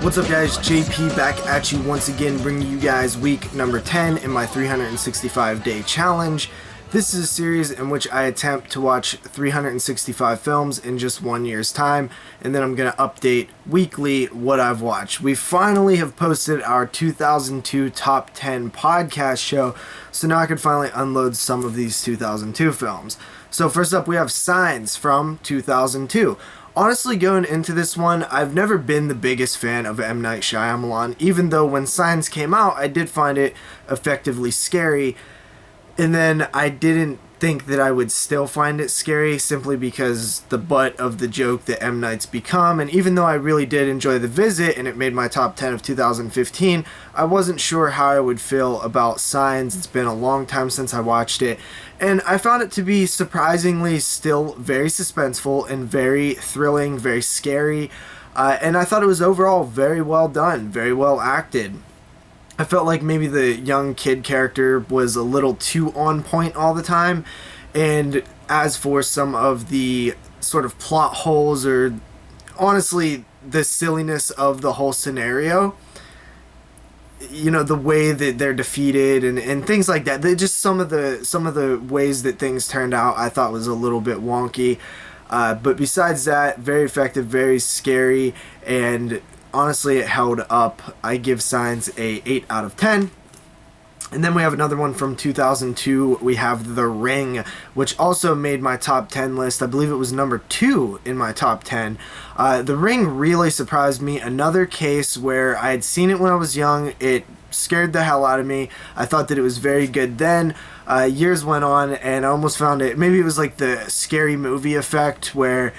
What's up, guys? JP back at you once again, bringing you guys week number 10 in my 365-day challenge. This is a series in which I attempt to watch 365 films in just 1 year's time, and then I'm going to update weekly what I've watched. We finally have posted our 2002 Top 10 podcast show, so now I can finally unload some of these 2002 films. So first up, we have Signs from 2002. Honestly, going into this one, I've never been the biggest fan of M. Night Shyamalan, even though when Signs came out, I did find it effectively scary. And then I didn't think that I would still find it scary simply because the butt of the joke that M. Night's become. And even though I really did enjoy The Visit and it made my top 10 of 2015, I wasn't sure how I would feel about Signs. It's been a long time since I watched it. And I found it to be surprisingly still very suspenseful and very thrilling, very scary. And I thought it was overall very well done, very well acted. I felt like maybe the young kid character was a little too on point all the time. And as for some of the sort of plot holes or honestly the silliness of the whole scenario, you know, the way that they're defeated and things like that, just some of the ways that things turned out I thought was a little bit wonky. But besides that, very effective, very scary, and honestly, it held up. I give Signs a 8 out of 10. And then we have another one from 2002. We have The Ring, which also made my top 10 list. I believe it was number 2 in my top 10. The Ring really surprised me. Another case where I had seen it when I was young. It scared the hell out of me. I thought that it was very good then. Years went on, and I almost found it, maybe it was like the Scary Movie effect, where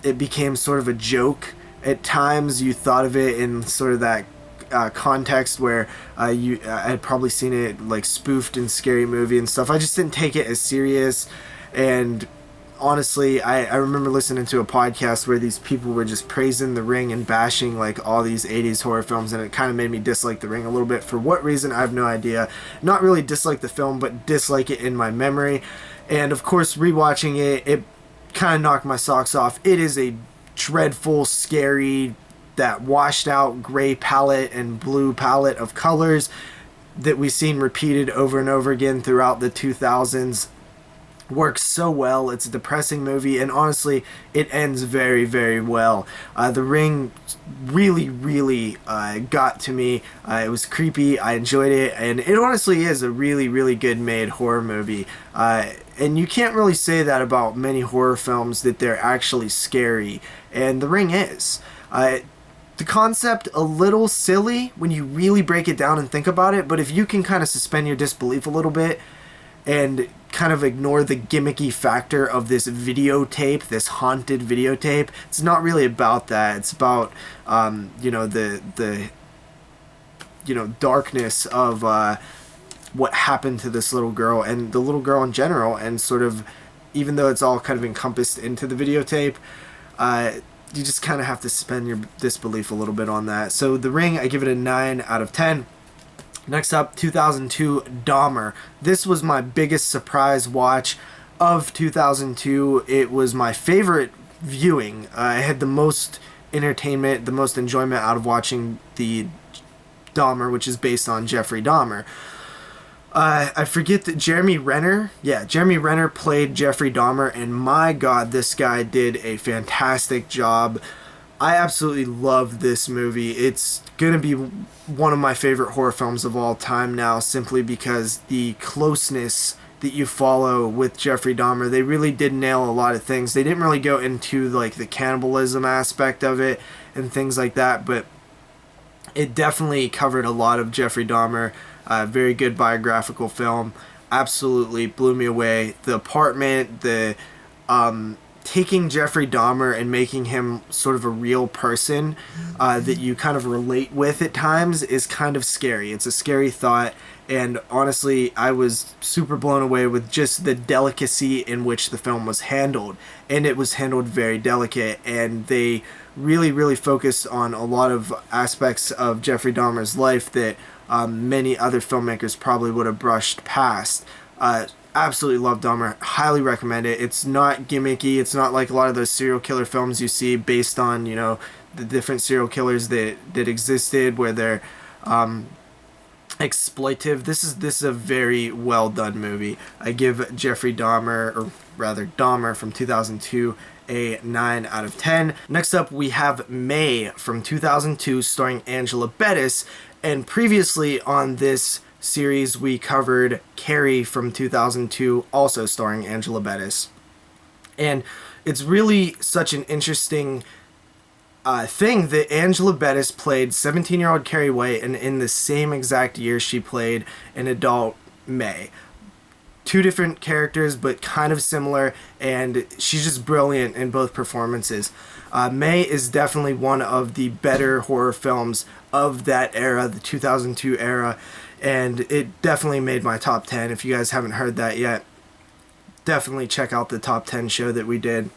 it became sort of a joke. At times you thought of it in sort of that context where I had probably seen it like spoofed in Scary Movie and stuff. I just didn't take it as serious. And honestly, I remember listening to a podcast where these people were just praising The Ring and bashing like all these 80s horror films, and it kind of made me dislike The Ring a little bit. For what reason, I have no idea. Not really dislike the film, but dislike it in my memory. And of course, rewatching it kind of knocked my socks off. It is a dreadful, scary, that washed out gray palette and blue palette of colors that we've seen repeated over and over again throughout the 2000s works so well. It's a depressing movie, and honestly, it ends very, very well. The Ring really got to me. It was creepy. I enjoyed it, and it honestly is a really good made horror movie. And you can't really say that about many horror films, that they're actually scary, and The Ring is. The concept a little silly when you really break it down and think about it, but if you can kind of suspend your disbelief a little bit and kind of ignore the gimmicky factor of this videotape, this haunted videotape, it's not really about that. It's about the darkness of what happened to this little girl and the little girl in general, and sort of, even though it's all kind of encompassed into the videotape, you just kind of have to suspend your disbelief a little bit on that. So The Ring, I give it a 9 out of 10. Next up, 2002, Dahmer. This was my biggest surprise watch of 2002. It was my favorite viewing. I had the most entertainment, the most enjoyment out of watching the Dahmer, which is based on Jeffrey Dahmer. I forget that Jeremy Renner played Jeffrey Dahmer, and my god, this guy did a fantastic job. I absolutely love this movie. It's gonna be one of my favorite horror films of all time now, simply because the closeness that you follow with Jeffrey Dahmer, they really did nail a lot of things. They didn't really go into like the cannibalism aspect of it and things like that, but it definitely covered a lot of Jeffrey Dahmer. Very good biographical film. Absolutely blew me away. The apartment, the taking Jeffrey Dahmer and making him sort of a real person that you kind of relate with at times is kind of scary. It's a scary thought, and honestly, I was super blown away with just the delicacy in which the film was handled, and it was handled very delicate, and they really focused on a lot of aspects of Jeffrey Dahmer's life that many other filmmakers probably would have brushed past. Absolutely love Dahmer. Highly recommend it. It's not gimmicky. It's not like a lot of those serial killer films you see based on, the different serial killers that existed, where they're exploitive. This is a very well done movie. I give Jeffrey Dahmer, or rather Dahmer from 2002, a 9 out of 10. Next up, we have May from 2002, starring Angela Bettis. And previously on this series, we covered Carrie from 2002, also starring Angela Bettis. And it's really such an interesting thing that Angela Bettis played 17-year-old Carrie White, and in the same exact year she played an adult May. Two different characters, but kind of similar, and she's just brilliant in both performances. May is definitely one of the better horror films of that era, the 2002 era, and it definitely made my top 10. If you guys haven't heard that yet, definitely check out the top 10 show that we did.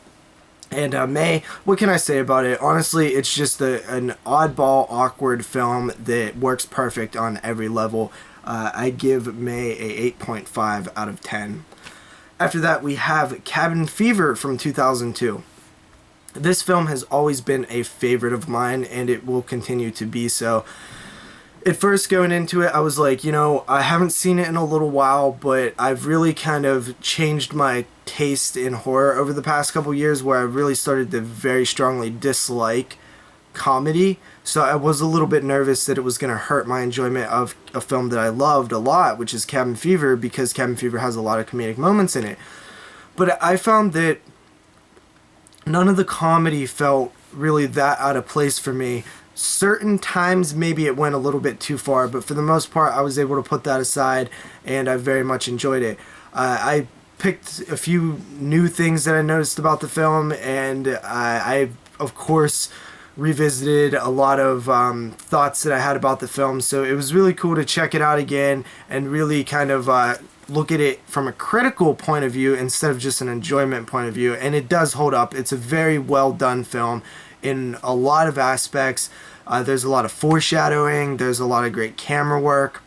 And May, what can I say about it? Honestly, it's just an oddball, awkward film that works perfect on every level. I give May a 8.5 out of 10. After that, we have Cabin Fever from 2002. This film has always been a favorite of mine, and it will continue to be so. At first going into it, I was like, I haven't seen it in a little while, but I've really kind of changed my taste in horror over the past couple years, where I really started to very strongly dislike comedy. So I was a little bit nervous that it was going to hurt my enjoyment of a film that I loved a lot, which is Cabin Fever, because Cabin Fever has a lot of comedic moments in it. But I found that none of the comedy felt really that out of place for me. Certain times maybe it went a little bit too far, but for the most part I was able to put that aside, and I very much enjoyed it. I picked a few new things that I noticed about the film, and I of course revisited a lot of thoughts that I had about the film, so it was really cool to check it out again and really kind of look at it from a critical point of view instead of just an enjoyment point of view. And it does hold up. It's a very well done film in a lot of aspects. There's a lot of foreshadowing, there's a lot of great camera work,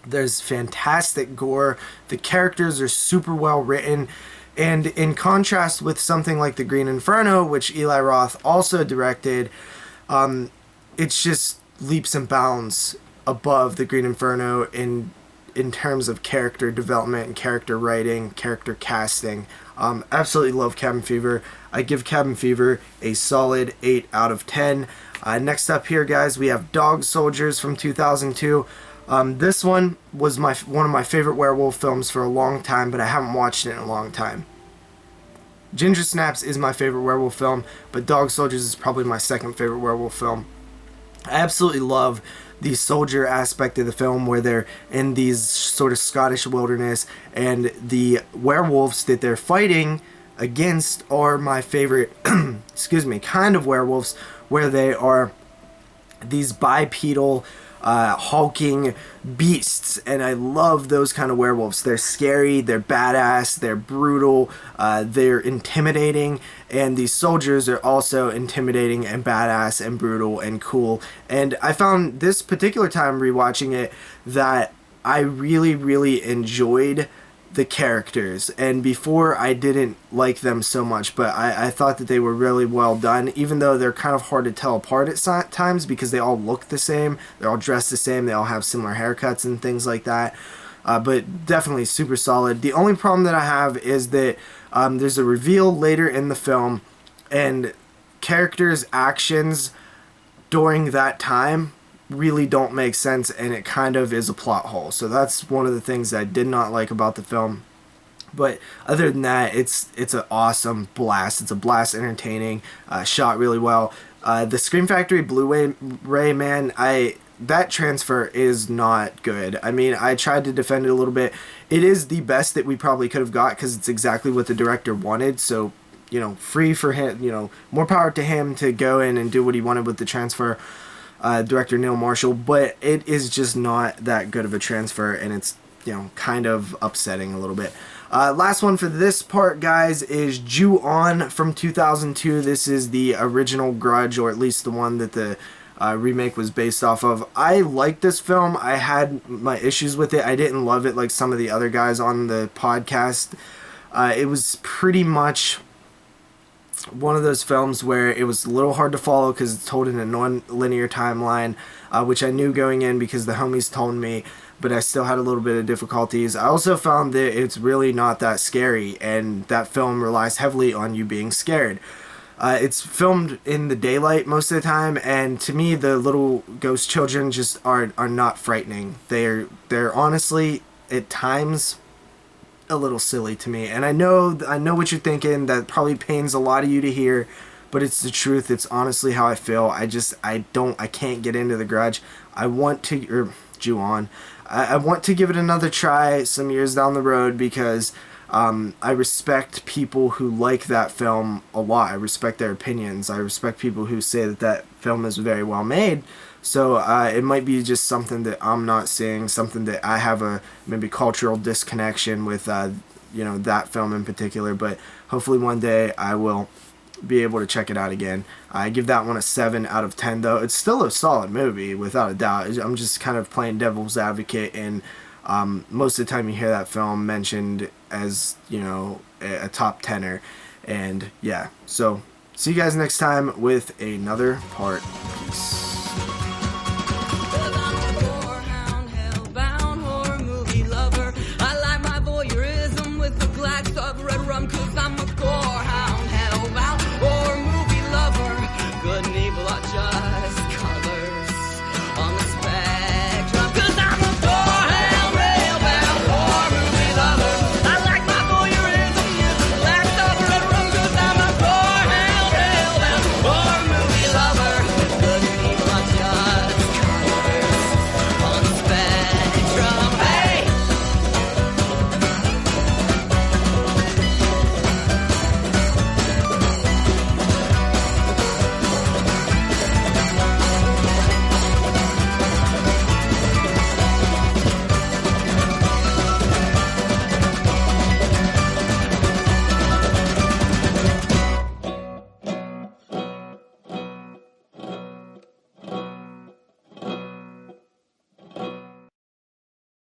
there's fantastic gore, the characters are super well written, and in contrast with something like The Green Inferno, which Eli Roth also directed, it's just leaps and bounds above The Green Inferno in terms of character development and character writing, character casting. Absolutely love Cabin Fever. I give Cabin Fever a solid 8 out of 10. Next up here, guys, we have Dog Soldiers from 2002. This one was one of my favorite werewolf films for a long time, but I haven't watched it in a long time. Ginger Snaps is my favorite werewolf film, but Dog Soldiers is probably my second favorite werewolf film. I absolutely love the soldier aspect of the film, where they're in these sort of Scottish wilderness, and the werewolves that they're fighting against are my favorite kind of werewolves, where they are these bipedal hulking beasts, and I love those kind of werewolves. They're scary, they're badass, they're brutal, they're intimidating, and these soldiers are also intimidating and badass and brutal and cool. And I found this particular time rewatching it that I really, really enjoyed the characters, and before I didn't like them so much, but I thought that they were really well done, even though they're kind of hard to tell apart at times because they all look the same, they're all dressed the same, they all have similar haircuts and things like that, but definitely super solid. The only problem that I have is that there's a reveal later in the film, and characters' actions during that time really don't make sense, and it kind of is a plot hole. So that's one of the things that I did not like about the film. But other than that, it's an awesome blast. It's a blast, entertaining, shot really well. The Scream Factory Blu-ray, man, that transfer is not good. I mean, I tried to defend it a little bit. It is the best that we probably could have got because it's exactly what the director wanted. So, free for him, more power to him to go in and do what he wanted with the transfer. Director Neil Marshall, but it is just not that good of a transfer, and it's kind of upsetting a little bit. Last one for this part, guys, is JuOn from 2002. This is the original Grudge, or at least the one that the remake was based off of. I like this film. I had my issues with it. I didn't love it like some of the other guys on the podcast. It was pretty much one of those films where it was a little hard to follow because it's told in a non-linear timeline, which I knew going in because the homies told me, but I still had a little bit of difficulties. I also found that it's really not that scary, and that film relies heavily on you being scared. It's filmed in the daylight most of the time, and to me, the little ghost children just are not frightening. They're honestly at times a little silly to me, and I know what you're thinking. That probably pains a lot of you to hear, but it's the truth. It's honestly how I feel. I can't get into The Grudge. I want to, or JuOn, I want to give it another try some years down the road because I respect people who like that film a lot. I respect their opinions. I respect people who say that that film is very well made. So it might be just something that I'm not seeing, something that I have a maybe cultural disconnection with, that film in particular. But hopefully one day I will be able to check it out again. I give that one a 7 out of 10, though. It's still a solid movie, without a doubt. I'm just kind of playing devil's advocate, and most of the time you hear that film mentioned as, a top 10er. And yeah, so see you guys next time with another part. Peace. Red rum, cause I'm a gorehound, hellbound, or movie lover, good and evil are just